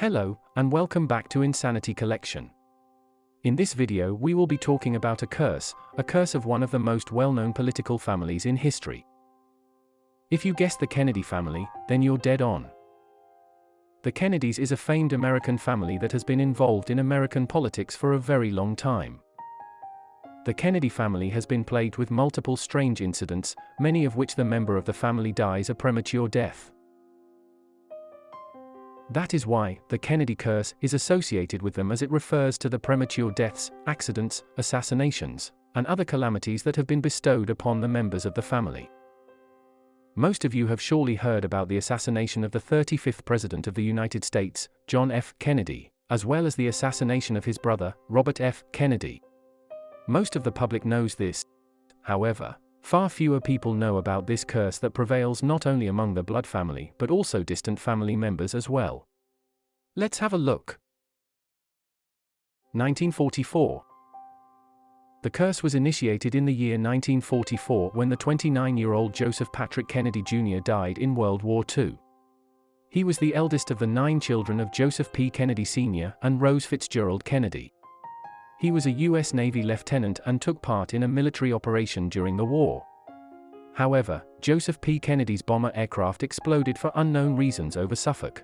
Hello, and welcome back to Insanity Collection. In this video we will be talking about a curse of one of the most well-known political families in history. If you guessed the Kennedy family, then you're dead on. The Kennedys is a famed American family that has been involved in American politics for a very long time. The Kennedy family has been plagued with multiple strange incidents, many of which the member of the family dies a premature death. That is why the Kennedy curse is associated with them, as it refers to the premature deaths, accidents, assassinations, and other calamities that have been bestowed upon the members of the family. Most of you have surely heard about the assassination of the 35th President of the United States, John F. Kennedy, as well as the assassination of his brother, Robert F. Kennedy. Most of the public knows this. However, far fewer people know about this curse that prevails not only among the blood family but also distant family members as well. Let's have a look. 1944. The curse was initiated in the year 1944 when the 29-year-old Joseph Patrick Kennedy Jr. died in World War II. He was the eldest of the 9 children of Joseph P. Kennedy Sr. and Rose Fitzgerald Kennedy. He was a U.S. Navy lieutenant and took part in a military operation during the war. However, Joseph P. Kennedy's bomber aircraft exploded for unknown reasons over Suffolk.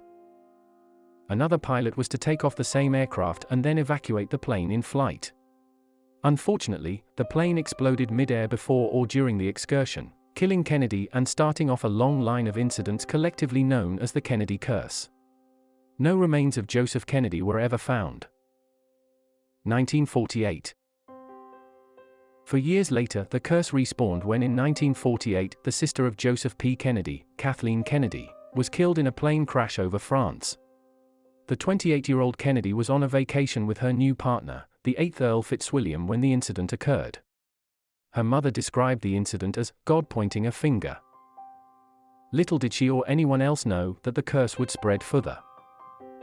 Another pilot was to take off the same aircraft and then evacuate the plane in flight. Unfortunately, the plane exploded mid-air before or during the excursion, killing Kennedy and starting off a long line of incidents collectively known as the Kennedy curse. No remains of Joseph Kennedy were ever found. 1948. For years later, the curse respawned when in 1948 the sister of Joseph P. Kennedy, Kathleen Kennedy, was killed in a plane crash over France. The 28-year-old Kennedy was on a vacation with her new partner, the 8th Earl Fitzwilliam, when the incident occurred. Her mother described the incident as God pointing a finger. Little did she or anyone else know that the curse would spread further.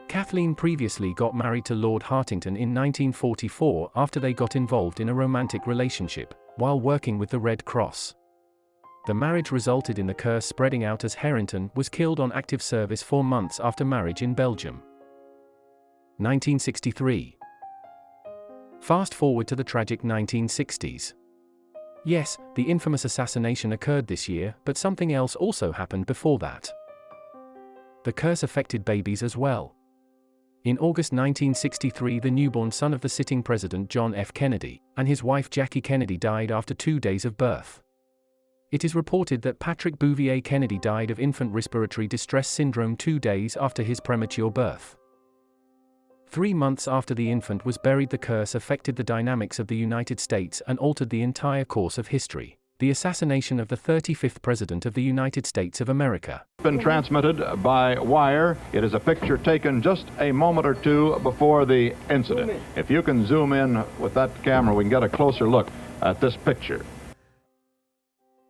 Kathleen previously got married to Lord Hartington in 1944 after they got involved in a romantic relationship, while working with the Red Cross. The marriage resulted in the curse spreading out, as Harrington was killed on active service 4 months after marriage in Belgium. 1963. Fast forward to the tragic 1960s. Yes, the infamous assassination occurred this year, but something else also happened before that. The curse affected babies as well. In August 1963, the newborn son of the sitting president John F. Kennedy and his wife Jackie Kennedy died after 2 days of birth. It is reported that Patrick Bouvier Kennedy died of infant respiratory distress syndrome 2 days after his premature birth. 3 months after the infant was buried, the curse affected the dynamics of the United States and altered the entire course of history. The assassination of the 35th President of the United States of America. Been transmitted by wire. It is a picture taken just a moment or two before the incident. If you can zoom in with that camera, we can get a closer look at this picture.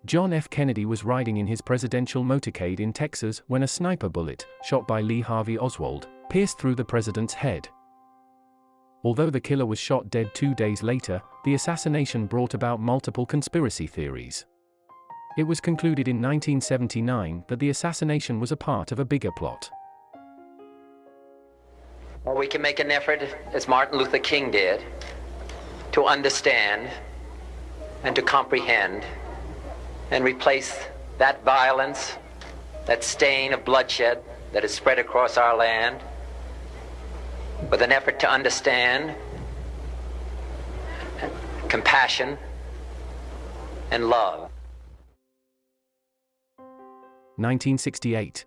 John F. Kennedy was riding in his presidential motorcade in Texas when a sniper bullet, shot by Lee Harvey Oswald, pierced through the president's head. Although the killer was shot dead 2 days later, the assassination brought about multiple conspiracy theories. It was concluded in 1979 that the assassination was a part of a bigger plot. Or we can make an effort, as Martin Luther King did, to understand and to comprehend and replace that violence, that stain of bloodshed that is spread across our land, with an effort to understand, compassion, and love. 1968.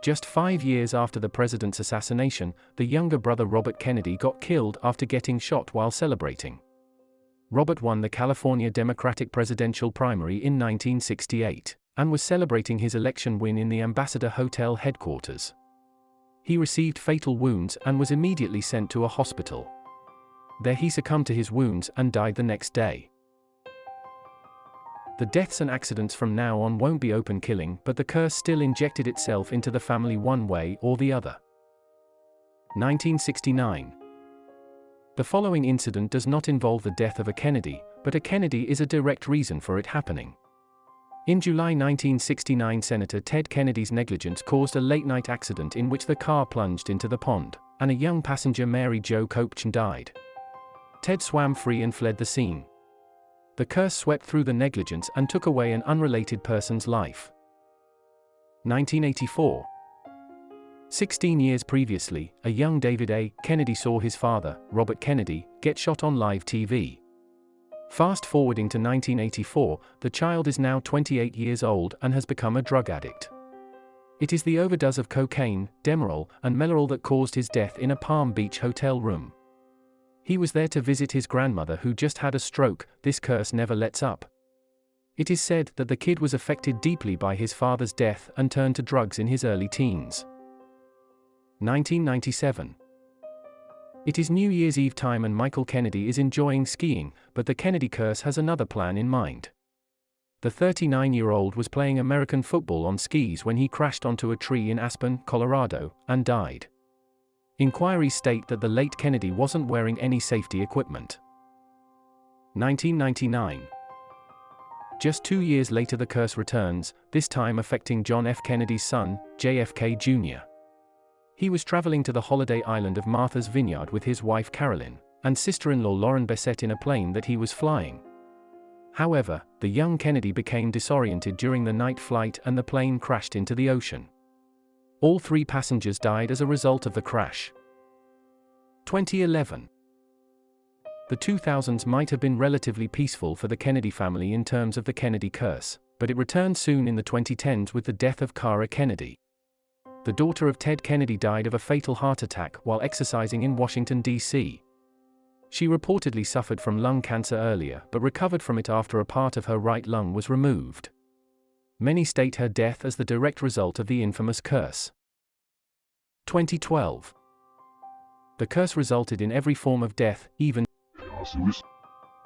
Just 5 years after the president's assassination, the younger brother Robert Kennedy got killed after getting shot while celebrating. Robert won the California Democratic presidential primary in 1968, and was celebrating his election win in the Ambassador Hotel headquarters. He received fatal wounds and was immediately sent to a hospital. There he succumbed to his wounds and died the next day. The deaths and accidents from now on won't be open killing, but the curse still injected itself into the family one way or the other. 1969. The following incident does not involve the death of a Kennedy, but a Kennedy is a direct reason for it happening. In July 1969, Senator Ted Kennedy's negligence caused a late-night accident in which the car plunged into the pond, and a young passenger, Mary Jo Coach, died. Ted swam free and fled the scene. The curse swept through the negligence and took away an unrelated person's life. 1984. 16 years previously, a young David A. Kennedy saw his father, Robert Kennedy, get shot on live TV. Fast forwarding to 1984, the child is now 28 years old and has become a drug addict. It is the overdose of cocaine, Demerol, and Melorol that caused his death in a Palm Beach hotel room. He was there to visit his grandmother who just had a stroke. This curse never lets up. It is said that the kid was affected deeply by his father's death and turned to drugs in his early teens. 1997. It is New Year's Eve time and Michael Kennedy is enjoying skiing, but the Kennedy curse has another plan in mind. The 39-year-old was playing American football on skis when he crashed onto a tree in Aspen, Colorado, and died. Inquiries state that the late Kennedy wasn't wearing any safety equipment. 1999. Just 2 years later, the curse returns, this time affecting John F. Kennedy's son, JFK Jr. He was traveling to the holiday island of Martha's Vineyard with his wife Carolyn and sister-in-law Lauren Bessette in a plane that he was flying. However, the young Kennedy became disoriented during the night flight and the plane crashed into the ocean. All 3 passengers died as a result of the crash. 2011. The 2000s might have been relatively peaceful for the Kennedy family in terms of the Kennedy curse, but it returned soon in the 2010s with the death of Cara Kennedy. The daughter of Ted Kennedy died of a fatal heart attack while exercising in Washington, D.C. She reportedly suffered from lung cancer earlier but recovered from it after a part of her right lung was removed. Many state her death as the direct result of the infamous curse. 2012. The curse resulted in every form of death, even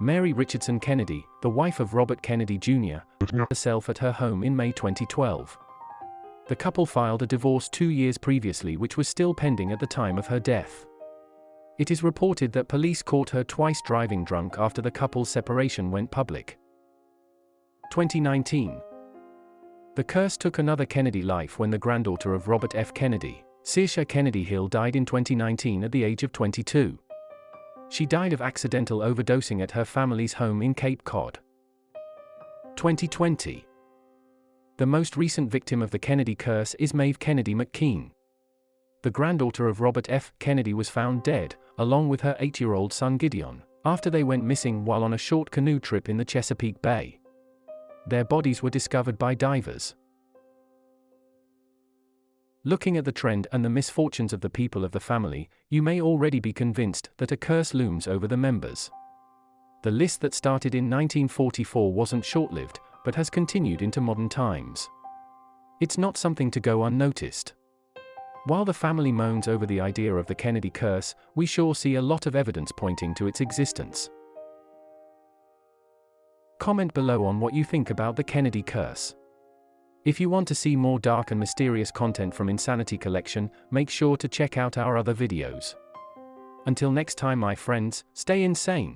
Mary Richardson Kennedy, the wife of Robert Kennedy Jr., herself at her home in May 2012. The couple filed a divorce 2 years previously, which was still pending at the time of her death. It is reported that police caught her twice driving drunk after the couple's separation went public. 2019. The curse took another Kennedy life when the granddaughter of Robert F. Kennedy, Saoirse Kennedy Hill, died in 2019 at the age of 22. She died of accidental overdosing at her family's home in Cape Cod. 2020. The most recent victim of the Kennedy curse is Maeve Kennedy McKean. The granddaughter of Robert F. Kennedy was found dead, along with her 8-year-old son Gideon, after they went missing while on a short canoe trip in the Chesapeake Bay. Their bodies were discovered by divers. Looking at the trend and the misfortunes of the people of the family, you may already be convinced that a curse looms over the members. The list that started in 1944 wasn't short-lived, but has continued into modern times. It's not something to go unnoticed. While the family moans over the idea of the Kennedy curse, we sure see a lot of evidence pointing to its existence. Comment below on what you think about the Kennedy curse. If you want to see more dark and mysterious content from Insanity Collection, make sure to check out our other videos. Until next time, my friends, stay insane.